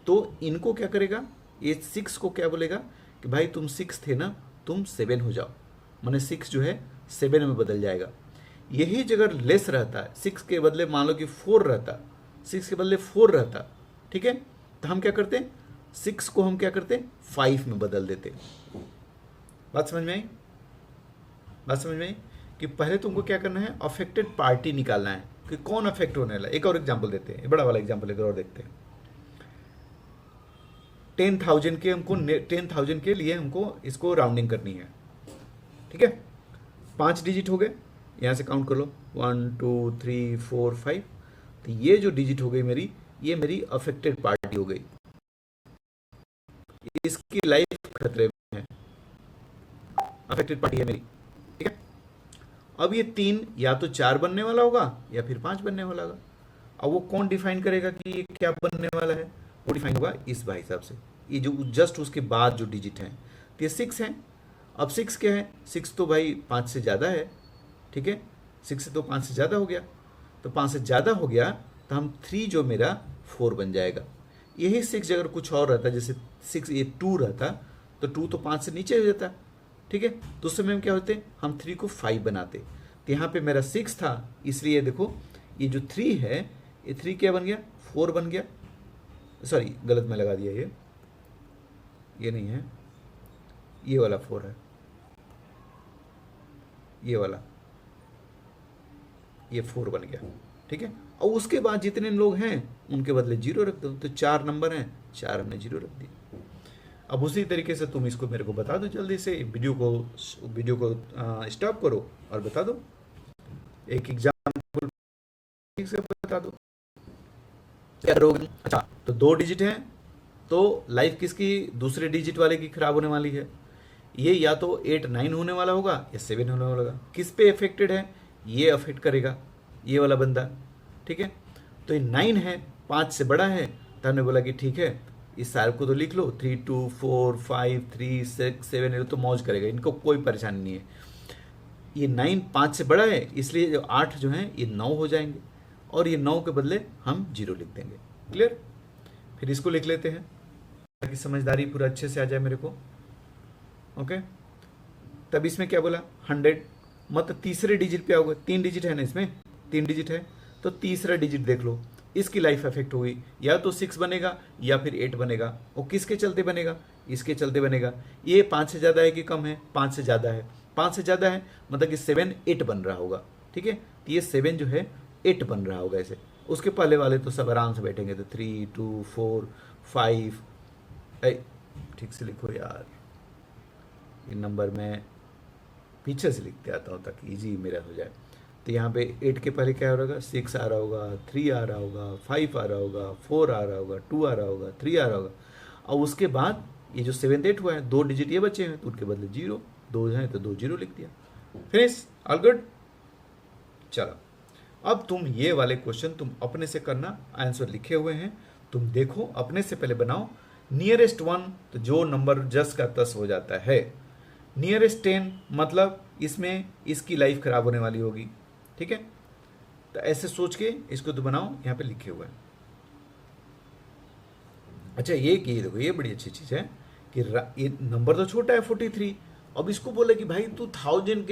तो इनको क्या करेगा, ये 6 को क्या बोलेगा कि भाई तुम 6 थे ना, तुम 7 हो जाओ, माने 6 जो है 7 में बदल जाएगा। यही जगह लेस रहता है, 6 के बदले मान लो कि 4 रहता, 6 के बदले 4 रहता, ठीक है, तो हम क्या करते हैं, 6 को हम क्या करते हैं 5 में बदल देते। बात समझ में आई, बात समझ में आई कि पहले तुमको क्या करना है, अफेक्टेड पार्टी निकालना है कि कौन अफेक्ट होने वाला है। एक और एग्जांपल देते हैं, बड़ा वाला एग्जांपल एक और देखते हैं। 10,000 के हमको 10,000 के लिए हमको इसको राउंडिंग करनी है, ठीक है। 5 डिजिट हो गए, यहाँ से काउंट कर लो 1 2 3 4 5। तो ये जो डिजिट हो गई मेरी, ये मेरी अफेक्टेड पार्टी हो गई, इसकी लाइफ खतरे में है, अफेक्टेड पार्टी है मेरी, ठीक है। अब ये 3 या तो 4 बनने वाला होगा या फिर 5 बनने वाला होगा। अब वो कौन डिफाइन करेगा कि ये क्या बनने वाला है, वो डिफाइन होगा इस भाई साहब से, ये जो जस्ट उसके बाद जो डिजिट हैं, तो ये 6 है। अब 6 क्या है, 6 तो भाई 5 से ज़्यादा है, ठीक है, 6 से तो 5 से ज़्यादा हो गया, तो 5 से ज़्यादा हो गया तो हम 3 जो मेरा 4 बन जाएगा। यही 6 अगर कुछ और रहता, जैसे 6 ये 2 रहता, तो 2 तो 5 से नीचे हो जाता, ठीक है, तो उस समय हम क्या होते, हम 3 को 5 बनाते। तो यहाँ पे मेरा 6 था, इसलिए देखो ये जो 3 है, ये 3 क्या बन गया, 4 बन गया, सॉरी गलत में लगा दिया, ये नहीं है, ये वाला 4 है, ये वाला, ये 4 बन गया, ठीक है। और उसके बाद जितने लोग हैं उनके बदले 0 रख दो, तो 4 नंबर हैं, 4 हमने 0 रख दिए। अब उसी तरीके से तुम इसको मेरे को बता दो, जल्दी से वीडियो को स्टॉप करो और बता दो, एक एग्जाम्पल ठीक से बता दो क्या करोगे। अच्छा, तो 2 डिजिट हैं, तो लाइफ किसकी, दूसरे डिजिट वाले की खराब होने वाली है। ये या तो 8 9 होने वाला होगा या 7 होने वाला होगा। किस पे अफेक्टेड है, ये अफेक्ट करेगा, ये वाला बंदा, ठीक है। तो ये 9 है, 5 से बड़ा है, तो हमने बोला कि ठीक है इस सारे को तो लिख लो, 3 2 4 5 3 6 7, ये तो मौज करेगा, इनको कोई परेशानी नहीं है। ये 9 5 से बड़ा है, इसलिए जो 8 जो है ये 9 हो जाएंगे, और ये 9 के बदले हम 0 लिख देंगे। क्लियर, फिर इसको लिख लेते हैं ताकि समझदारी पूरा अच्छे से आ जाए मेरे को। ओके, तब इसमें क्या बोला 100, मतलब तीसरे डिजिट पे आओगे, 3 डिजिट है ना इसमें, 3 डिजिट है, तो तीसरा डिजिट देख लो, इसकी लाइफ अफेक्ट हुई, या तो 6 बनेगा या फिर 8 बनेगा। और किसके चलते बनेगा, इसके चलते बनेगा। ये 5 से ज़्यादा है कि कम है, 5 से ज़्यादा है, 5 से ज़्यादा है मतलब कि 7 8 बन रहा होगा, ठीक है। तो ये 7 जो है 8 बन रहा होगा ऐसे। उसके पहले वाले तो सब आराम से बैठेंगे, तो 3 2 4 5, ठीक से लिखो यार, ये नंबर मैं पीछे से लिखते आता हूँ ताकि इजी मेरा हो जाए। तो यहाँ पे 8 के पहले क्या हो रहा होगा, 6 आ रहा होगा, 3 आ रहा होगा, 5 आ रहा होगा, 4 आ रहा होगा, 2 आ रहा होगा, 3 आ रहा होगा। और उसके बाद ये जो 7 8 हुआ है, 2 डिजिट ये बचे हैं, तो उनके बदले 0, 2 हैं तो 2 0 लिख दिया, फिनिश, ऑल गुड। चलो, अब तुम ये वाले क्वेश्चन तुम अपने से करना, आंसर लिखे हुए हैं, तुम देखो अपने से पहले बनाओ। नियरेस्ट 1, तो जो नंबर 10 का 10 हो जाता है। नियरेस्ट 10 मतलब इसमें इसकी लाइफ खराब होने वाली होगी, ठीक है। तो ऐसे सोच के इसको तो बनाओ, यहाँ पे लिखे हुए हैं। अच्छा, ये देखो, ये बड़ी अच्छी चीज़ है कि ये नंबर तो छोटा है 43। अब इसको बोले कि भाई तू 1000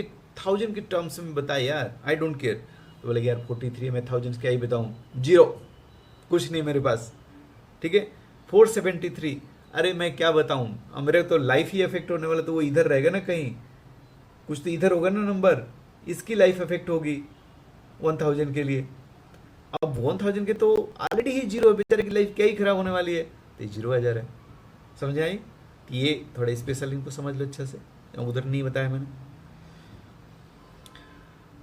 के टर्म्स में बता यार, आई डोंट केयर। तो बोले यार 43 में 1000 क्या ही बताऊँ, 0, कुछ नहीं मेरे पास, ठीक है। 473, अरे मैं क्या बताऊँ, मेरे तो लाइफ ही अफेक्ट होने वाला, तो वो इधर रहेगा ना कहीं, कुछ तो इधर होगा ना नंबर, इसकी लाइफ अफेक्ट होगी 1000 के लिए। अब 1000 के तो ऑलरेडी ही 0 है, बेचारे की लाइफ क्या ही खराब होने वाली है, तो 0 आ जा रहा है, समझ आई। ये थोड़ा स्पेशल, इनको समझ लो अच्छे से, उधर नहीं बताया मैंने।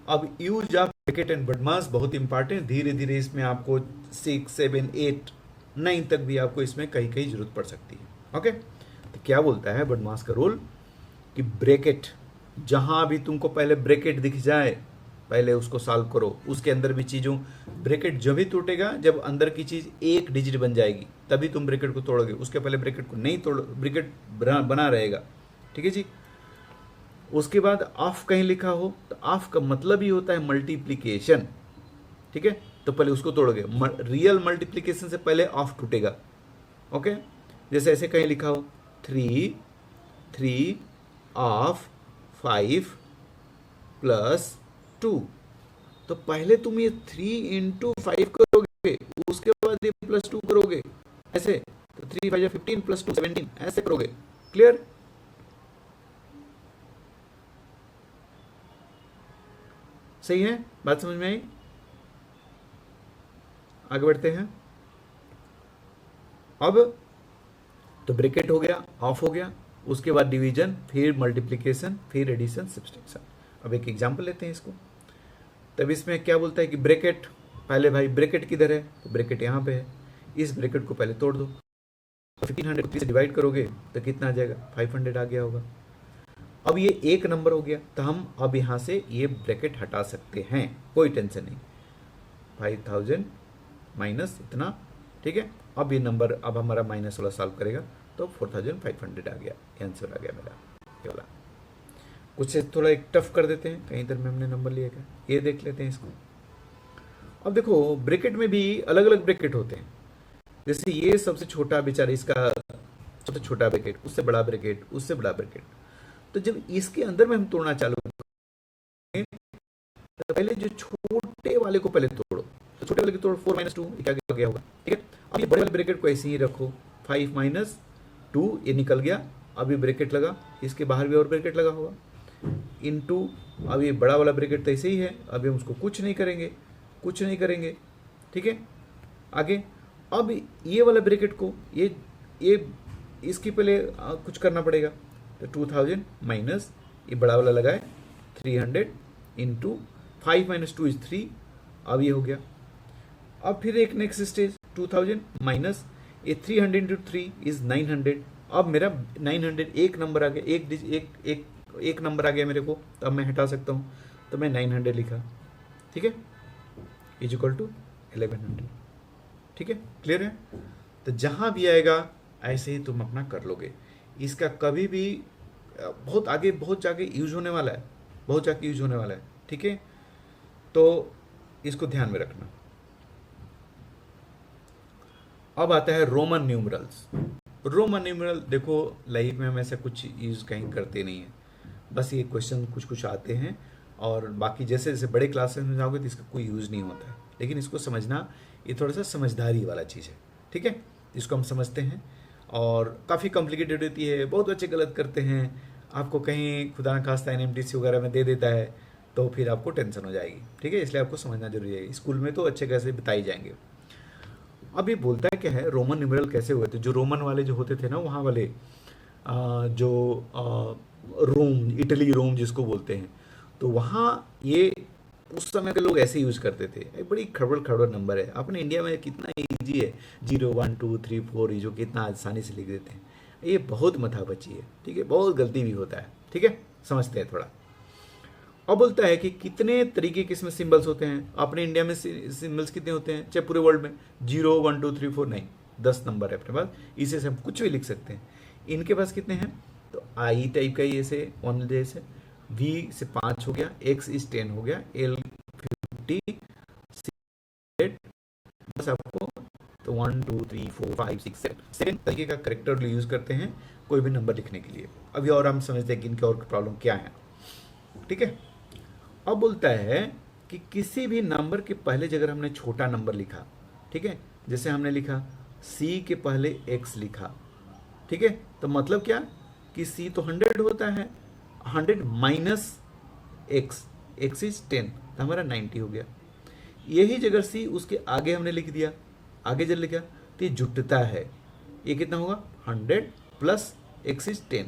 अब यूज ऑफ ब्रैकेट एंड बडमास बहुत इंपॉर्टेंट, धीरे धीरे इसमें आपको 6, 7, 8, 9 तक भी आपको इसमें कहीं कहीं जरूरत पड़ सकती है। ओके, तो क्या बोलता है बडमास का रूल कि ब्रैकेट, जहां भी तुमको पहले ब्रैकेट दिख जाए पहले उसको सॉल्व करो, उसके अंदर भी चीज़ों, ब्रैकेट जब ही टूटेगा जब अंदर की चीज़ एक डिजिट बन जाएगी तभी तुम ब्रैकेट को तोड़ोगे, उसके पहले ब्रैकेट को नहीं तोड़, ब्रैकेट बना रहेगा। ठीक है जी। उसके बाद ऑफ कहीं लिखा हो तो ऑफ का मतलब ही होता है मल्टीप्लीकेशन। ठीक है, तो पहले उसको तोड़ोगे, रियल मल्टीप्लीकेशन से पहले ऑफ टूटेगा। ओके, जैसे ऐसे कहीं लिखा हो 3 ऑफ 5 + 2, तो पहले तुम ये 3 × 5 करोगे, उसके बाद ये +2 करोगे, ऐसे, तो 3 × 5 = 15 + 2 = 17, ऐसे करोगे। क्लियर? सही है, बात समझ में आई? आगे बढ़ते हैं। अब तो ब्रैकेट हो गया, ऑफ हो गया, उसके बाद डिवीजन, फिर मल्टीप्लिकेशन, फिर एडिशन, सब्सट्रैक्शन। अब एक एग्जांपल लेते हैं इसको। तब इसमें क्या बोलता है कि ब्रैकेट, पहले भाई ब्रैकेट किधर है, तो ब्रैकेट यहाँ पे है, इस ब्रैकेट को पहले तोड़ दो, 1500 से डिवाइड करोगे तो कितना आ जाएगा, 500 आ गया होगा। अब ये एक नंबर हो गया, तो हम अब यहाँ से ये ब्रैकेट हटा सकते हैं, कोई टेंशन नहीं। 5000 माइनस इतना, ठीक है। अब ये नंबर, अब हमारा माइनस वाला सॉल्व करेगा तो 4500 आ गया, आंसर आ गया मेरा ये वाला। कुछ से थोड़ा एक टफ कर देते हैं, कहीं इधर में हमने नंबर लिया क्या, ये देख लेते हैं इसको। अब देखो ब्रैकेट में भी अलग अलग ब्रैकेट होते हैं, जैसे ये सबसे छोटा बेचारा, इसका सबसे छोटा ब्रैकेट, उससे बड़ा ब्रैकेट, उससे बड़ा ब्रैकेट। तो जब इसके अंदर में हम तोड़ना चालू करेंगे तो पहले जो छोटे वाले को पहले तोड़ो, तो छोटे वाले को तोड़ो, 4 - 2 क्या गया होगा, ठीक है। अब ये बड़े वाले ब्रैकेट को ऐसे ही रखो, 5 - 2 ये निकल गया, अभी ब्रैकेट लगा, इसके बाहर भी और ब्रैकेट लगा होगा, इनटू, अब ये बड़ा वाला ब्रैकेट तो ऐसे ही है, अभी हम उसको कुछ नहीं करेंगे, कुछ नहीं करेंगे, ठीक है। आगे अब ये वाला ब्रैकेट को, ये इसकी पहले कुछ करना पड़ेगा, तो 2000 माइनस ये बड़ा वाला लगाए 300 इंटू 5 - 2 = 3, अब ये हो गया। अब फिर एक नेक्स्ट स्टेज 2000 माइनस ये 300 × 3 = 900, अब मेरा 900 एक नंबर आ गया, एक नंबर आ गया मेरे को, तो अब मैं हटा सकता हूँ, तो मैं 900 लिखा, ठीक है, = 1100, ठीक है। क्लियर है? तो जहाँ भी आएगा ऐसे ही तुम अपना कर लोगे, इसका कभी भी बहुत आगे, बहुत जाके यूज होने वाला है, बहुत जाके यूज होने वाला है, ठीक है। तो इसको ध्यान में रखना। अब आता है रोमन न्यूमरल्स। रोमन न्यूमरल देखो, लाइफ में हम ऐसा कुछ यूज कहीं करते नहीं है, बस ये क्वेश्चन कुछ कुछ आते हैं, और बाकी जैसे जैसे बड़े क्लासेस में जाओगे तो इसका कोई यूज़ नहीं होता है, लेकिन इसको समझना ये थोड़ा सा समझदारी वाला चीज़ है, ठीक है। इसको हम समझते हैं, और काफ़ी कॉम्प्लिकेटेड होती है, बहुत बच्चे गलत करते हैं, आपको कहीं खुदा न खास्ता NMTC वगैरह में दे देता है तो फिर आपको टेंशन हो जाएगी, ठीक है। इसलिए आपको समझना जरूरी है, स्कूल में तो अच्छे कैसे बताई जाएंगे। अब ये बोलता है क्या है, रोमन न्यूमरल कैसे हुए थे, जो रोमन वाले जो होते थे ना, वहाँ वाले जो रोम, इटली रोम जिसको बोलते हैं, तो वहाँ ये उस समय के लोग ऐसे यूज करते थे। एक बड़ी खड़बड़ खड़बड़ नंबर है, अपने इंडिया में कितना ईजी है, 0 1 2 3 4 जो कितना आसानी से लिख देते हैं, ये बहुत मथाबची है, ठीक है, बहुत गलती भी होता है, ठीक है। समझते हैं थोड़ा। अब बोलता है कि कितने तरीके के इसमें सिंबल्स होते हैं, अपने इंडिया में सिंबल्स कितने होते हैं, चाहे पूरे वर्ल्ड में, 0 1 2 3 4 9 10 नंबर है अपने पास, इसे से हम कुछ भी लिख सकते हैं। इनके पास कितने हैं, तो आई टाइप का ये से 1 जैसे, V से 5 हो गया, X = 10 हो गया, L 50, C 100, बस आपको तो 1 2 3 4 5 6 7 तरीके का करेक्टर यूज करते हैं कोई भी नंबर लिखने के लिए। अभी और हम समझते हैं कि इनके और प्रॉब्लम क्या है, ठीक है। अब बोलता है कि किसी भी नंबर के पहले जगह हमने छोटा नंबर लिखा, ठीक है, जैसे हमने लिखा C के पहले X लिखा, ठीक है, तो मतलब क्या कि C तो 100 होता है, 100 माइनस X, X = 10, तो हमारा 90 हो गया। यही जगह C उसके आगे हमने लिख दिया, आगे जब लिखा तो ये जुटता है, ये कितना होगा, 100 + x इज 10,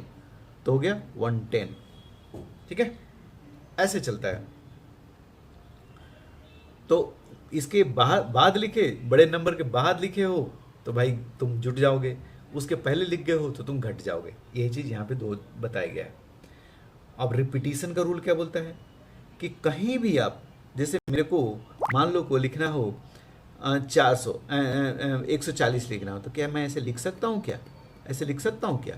तो हो गया 110। ठीक है, ऐसे चलता है। तो इसके बाद लिखे, बड़े नंबर के बाद लिखे हो तो भाई तुम जुट जाओगे, उसके पहले लिख गए हो तो तुम घट जाओगे। यही चीज़ यहाँ पे दो बताया गया है। अब रिपीटिशन का रूल क्या बोलता है कि कहीं भी आप, जैसे मेरे को मान लो को लिखना हो 400 140 लिखना हो, तो क्या मैं ऐसे लिख सकता हूँ क्या? ऐसे लिख सकता हूँ क्या?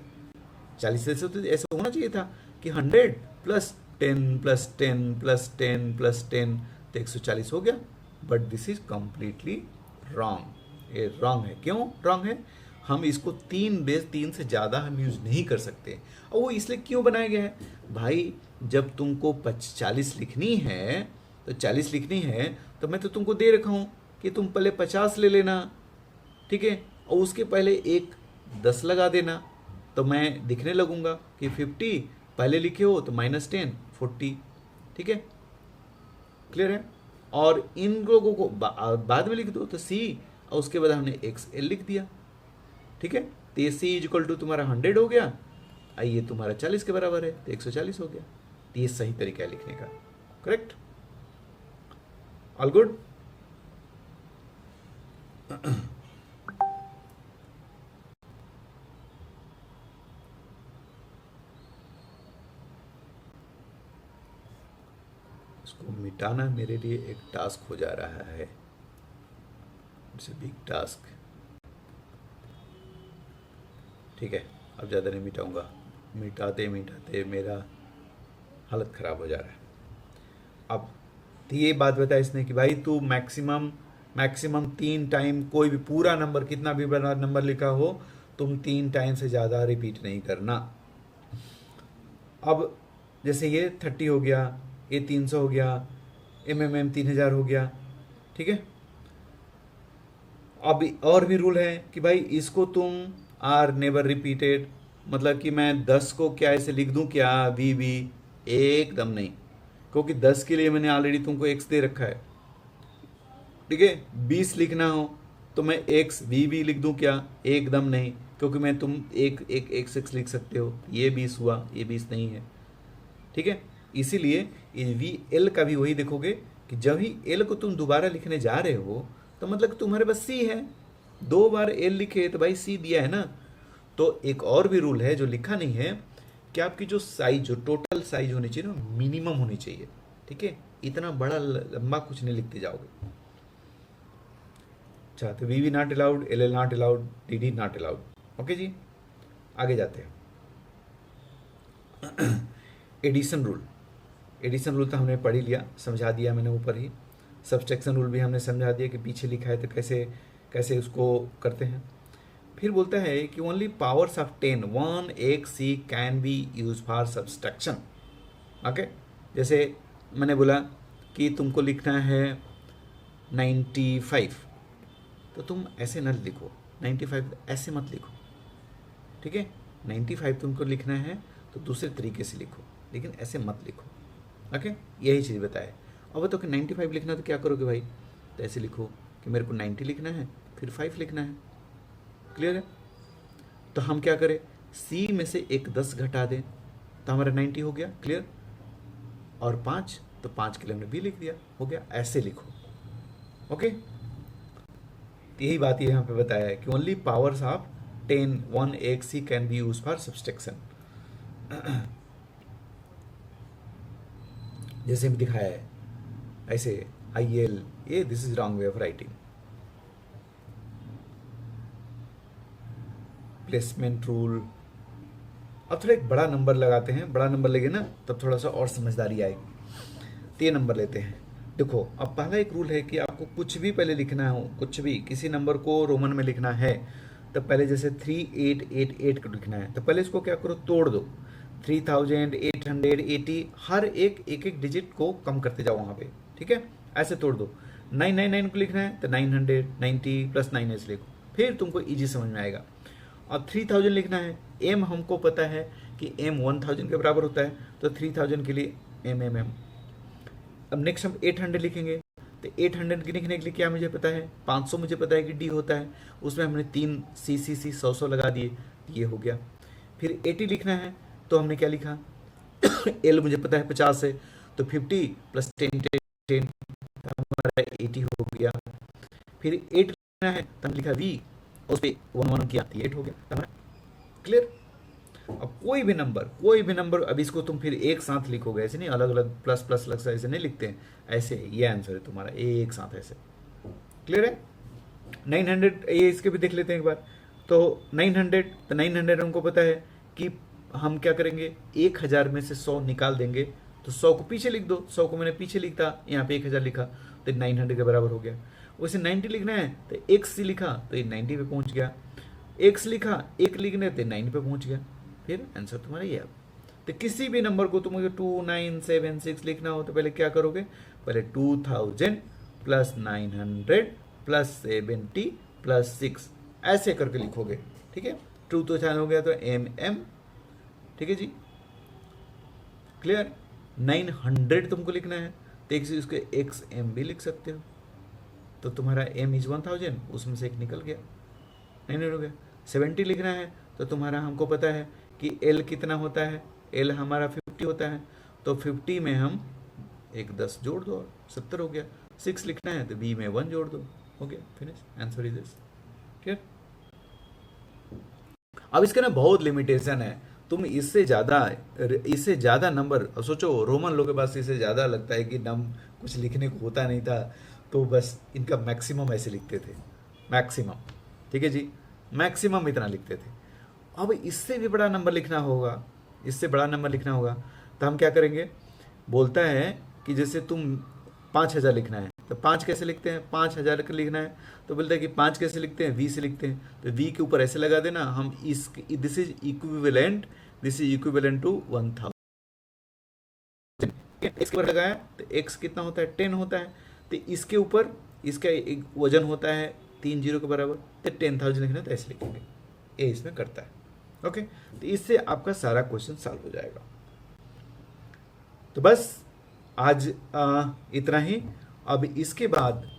40 ऐसे तो ऐसे होना चाहिए था कि 100 प्लस 10 प्लस 10 प्लस 10 प्लस 10, तो 140 हो गया। But this is completely wrong. ये रॉन्ग है। क्यों रॉन्ग है? हम इसको 3 से ज़्यादा हम यूज़ नहीं कर सकते। और वो इसलिए क्यों बनाया गया है भाई? जब तुमको 40 लिखनी है, तो 40 लिखनी है, तो मैं तो तुमको दे रखा हूँ कि तुम पहले 50 ले लेना, ठीक है, और उसके पहले एक 10 लगा देना, तो मैं दिखने लगूंगा कि 50 पहले लिखे हो तो -10 40। ठीक है, क्लियर है? और इन लोगों को बाद में लिख दो तो C, और उसके बाद हमने XL लिख दिया। ठीक है, तो ये C इक्वल टू तुम्हारा 100 हो गया, ये तुम्हारा 40 के बराबर है, तो 140 हो गया। तो ये सही तरीका है लिखने का। करेक्ट? All good? इसको मिटाना मेरे लिए एक टास्क हो जा रहा है। It's a big task. ठीक है, अब ज़्यादा नहीं मिटाऊंगा। मिटाते मिटाते मेरा हालत ख़राब हो जा रहा है। अब तो ये बात बताया इसने कि भाई तू मैक्सिमम 3 टाइम, कोई भी पूरा नंबर, कितना भी बड़ा नंबर लिखा हो, तुम 3 टाइम से ज़्यादा रिपीट नहीं करना। अब जैसे ये 30 हो गया, ये 300 हो गया, MMM 3000 हो गया। ठीक है, अब और भी रूल है कि भाई इसको तुम आर नेवर रिपीटेड, मतलब कि मैं 10 को क्या ऐसे लिख दूं क्या VB? एकदम नहीं, क्योंकि 10 के लिए मैंने ऑलरेडी तुमको x दे रखा है। ठीक है, 20 लिखना हो तो मैं x VB लिख दूं क्या? एकदम नहीं, क्योंकि मैं तुम एक एक x लिख सकते हो, ये 20 हुआ, ये 20 नहीं है। ठीक है, इसीलिए VL का भी वही देखोगे कि जब ही L को तुम दोबारा लिखने जा रहे हो, तो मतलब तुम्हारे पास C है, 2 बार L लिखे तो भाई C दिया है ना। तो एक और भी रूल है जो लिखा नहीं है कि आपकी जो साइज, जो टोटल साइज होनी चाहिए ना, मिनिमम होनी चाहिए। ठीक है, इतना बड़ा लंबा कुछ नहीं लिखते जाओगे। अच्छा, तो VB not allowed, LL not allowed, DD not allowed. Okay जी, आगे जाते हैं। Addition rule. एडिशन रूल तो हमने पढ़ ही लिया, समझा दिया मैंने ऊपर ही। सब्सट्रैक्शन रूल भी हमने समझा दिया कि पीछे लिखा है तो कैसे कैसे उसको करते हैं। फिर बोलता है कि ओनली पावर्स ऑफ 10 1 एक C can be use for subtraction. Okay, जैसे मैंने बोला कि तुमको लिखना है 95, तो तुम ऐसे न लिखो 95, ऐसे मत लिखो। ठीक है, 95 तुमको लिखना है तो दूसरे तरीके से लिखो, लेकिन ऐसे मत लिखो। ओके, यही चीज़ बताए। अब तो कि 95 लिखना है तो क्या करोगे भाई? तो ऐसे लिखो कि मेरे को 90 लिखना है, फिर 5 लिखना है। क्लियर है? तो हम क्या करें, C में से एक 10 घटा दें तो हमारा 90 हो गया। क्लियर? और 5, तो 5 के लिए हमने B लिख दिया, हो गया। ऐसे लिखो। ओके, यही बात ये यहाँ पे बताया है कि ओनली पावर्स ऑफ 10 1 एक C can be use for subtraction. जैसे भी दिखाया है ऐसे IL, ये this is wrong way of writing. Placement rule. अब थोड़ा एक बड़ा नंबर लगाते हैं, बड़ा नंबर लगे ना तब थोड़ा सा और समझदारी आएगी। 3 नंबर लेते हैं। देखो, अब पहला एक रूल है कि आपको कुछ भी पहले लिखना हो, कुछ भी किसी नंबर को रोमन में लिखना है तो पहले जैसे 3888 को लिखना है, तो पहले इसको क्या करो, तोड़ दो। 3880, हर एक एक डिजिट को कम करते जाओ वहाँ पे। ठीक है, ऐसे तोड़ दो। 999 को लिखना है तो 990 प्लस 9 ऐसे लिखो, फिर तुमको ईजी समझ में आएगा। और 3000 लिखना है, M हमको पता है कि M 1000 के बराबर होता है, तो 3000 के लिए MMM। अब नेक्स्ट हम 800 लिखेंगे, तो 800 के लिखने के लिए क्या मुझे पता है, 500 मुझे पता है कि D होता है, उसमें हमने 3 CCC 100 लगा दिए, ये हो गया। फिर 80 लिखना है तो हमने क्या लिखा, एल मुझे पता है 50 है, तो 50 प्लस 10 हमारा 80 हो गया। फिर 8 लिखना है तो हमने लिखा वी, उस पर 1 किया 8 हो गया हमारा। क्लियर। अब कोई भी नंबर अब इसको तुम फिर एक साथ लिखोगे, ऐसे नहीं अलग अलग प्लस प्लस लग ऐसे नहीं लिखते हैं, ऐसे ये आंसर है तुम्हारा एक साथ ऐसे। क्लियर है। 900 ये इसके भी देख लेते हैं एक बार। तो 900, तो 900 हमको पता है कि हम क्या करेंगे, 1000 में से 100 निकाल देंगे, तो 100 को पीछे लिख दो, 100 को मैंने पीछे लिखता, यहाँ पे 1000 लिखा तो 900 के बराबर हो गया। वैसे 90 लिखना है तो x लिखा तो ये 90 पे पहुंच गया, x लिखा 1 लिखने तो 9 पे पहुंच गया। फिर आंसर तुम्हारा ये। तो किसी भी नंबर को तुमको 2976 लिखना हो तो पहले क्या करोगे, पहले 2000 प्लस 900 प्लस 70 प्लस 6 ऐसे करके लिखोगे। ठीक है, 2000 हो गया तो mm, ठीक है जी। क्लियर। 900 तुमको लिखना है तो एक उसके XM भी लिख सकते हो, तो तुम्हारा m इज 1000, उसमें से एक निकल गया, 900 हो गया। 70 लिखना है तो तुम्हारा हमको पता है कि L कितना होता है, L हमारा 50 होता है, तो 50 में हम एक 10 जोड़ दो और 70 हो गया। 6 लिखना है तो B में 1 जोड़ दो, हो गया, finish, answer is this. Clear. अब इसका ना बहुत लिमिटेशन है, तुम इससे ज़्यादा नंबर सोचो, रोमन लोगों के पास इससे ज़्यादा लगता है कि कुछ लिखने को होता नहीं था, तो बस इनका मैक्सिमम ऐसे लिखते थे, मैक्सिमम। ठीक है जी, मैक्सिमम इतना लिखते थे। अब इससे भी बड़ा नंबर लिखना होगा, इससे बड़ा नंबर लिखना होगा तो हम क्या करेंगे, बोलता है कि जैसे तुम 5000 लिखना है तो 5 कैसे लिखते हैं, 5000 का लिखना है तो बोलता है कि 5 कैसे लिखते हैं, V से लिखते हैं, तो V के ऊपर ऐसे लगा देना हम, this is equivalent to 1000। x के ऊपर लगाया तो x कितना होता है, 10 होता है, तो इसके ऊपर इसका एक वजन होता है 3 0 के बराबर, तो 10,000 लिखना है तो ऐसे लिखेंगे, ये इसमें करता है। ओके, तो इससे आपका सारा क्वेश्चन सॉल्व हो जाएगा। तो बस आज इतना ही। अब इसके बाद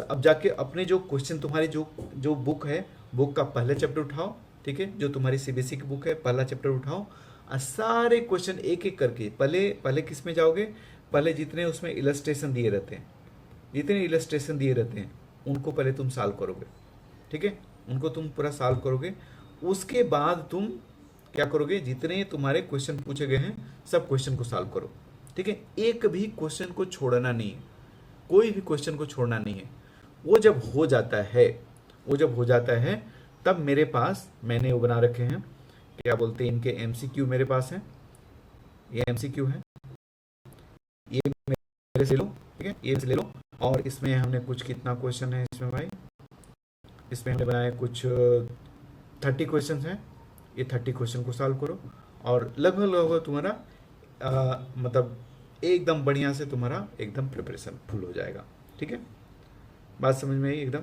अब जाके अपने जो क्वेश्चन तुम्हारी जो बुक है, बुक का पहला चैप्टर उठाओ, ठीक है, जो तुम्हारी सीबीएसई की बुक है पहला चैप्टर उठाओ और सारे क्वेश्चन एक एक करके पहले किस में जाओगे, पहले जितने उसमें इलस्ट्रेशन दिए रहते हैं उनको पहले तुम सॉल्व करोगे। ठीक है, उनको तुम पूरा सॉल्व करोगे, उसके बाद तुम क्या करोगे, जितने तुम्हारे क्वेश्चन पूछे गए हैं सब क्वेश्चन को सॉल्व करो। ठीक है, एक भी क्वेश्चन को छोड़ना नहीं है, कोई भी क्वेश्चन को छोड़ना नहीं है। वो जब हो जाता है तब मेरे पास मैंने वो बना रखे हैं, क्या बोलते हैं इनके, MCQ मेरे पास है, ये MCQ है, ये मेरे से लो, ठीक है, ये से ले लो। और इसमें हमने कुछ कितना क्वेश्चन है इसमें भाई, इसमें हमने बनाए कुछ 30 क्वेश्चन हैं, ये 30 क्वेश्चन को सॉल्व करो और लगभग तुम्हारा मतलब एकदम बढ़िया से तुम्हारा एकदम प्रिपरेशन फुल हो जाएगा। ठीक है, बात समझ में आई एकदम।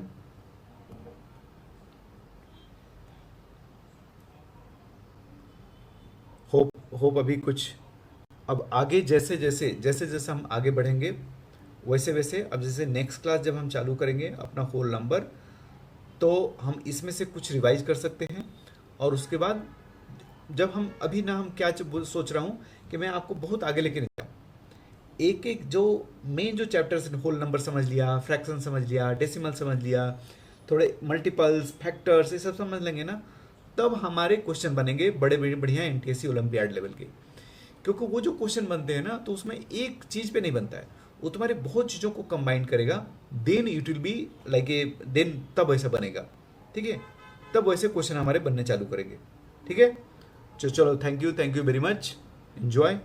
होप अभी कुछ, अब आगे जैसे जैसे हम आगे बढ़ेंगे वैसे अब जैसे नेक्स्ट क्लास जब हम चालू करेंगे अपना होल नंबर, तो हम इसमें से कुछ रिवाइज कर सकते हैं। और उसके बाद जब हम अभी ना हम क्या सोच रहा हूँ कि मैं आपको बहुत आगे लेके नहीं जाऊँ, एक एक जो मेन जो चैप्टर्स, होल नंबर समझ लिया, फ्रैक्शन समझ लिया, डेसिमल समझ लिया, थोड़े मल्टीपल्स, फैक्टर्स, ये सब समझ लेंगे ना, तब हमारे क्वेश्चन बनेंगे बड़े बढ़िया NTSC ओलंपियाड लेवल के। क्योंकि वो जो क्वेश्चन बनते हैं ना, तो उसमें एक चीज़ पे नहीं बनता है, वो तुम्हारे बहुत चीज़ों को कंबाइन करेगा, then it will be like a, then तब ऐसा बनेगा। ठीक है, तब वैसे क्वेश्चन हमारे बनने चालू करेंगे। ठीक है, चलो thank you very much, enjoy.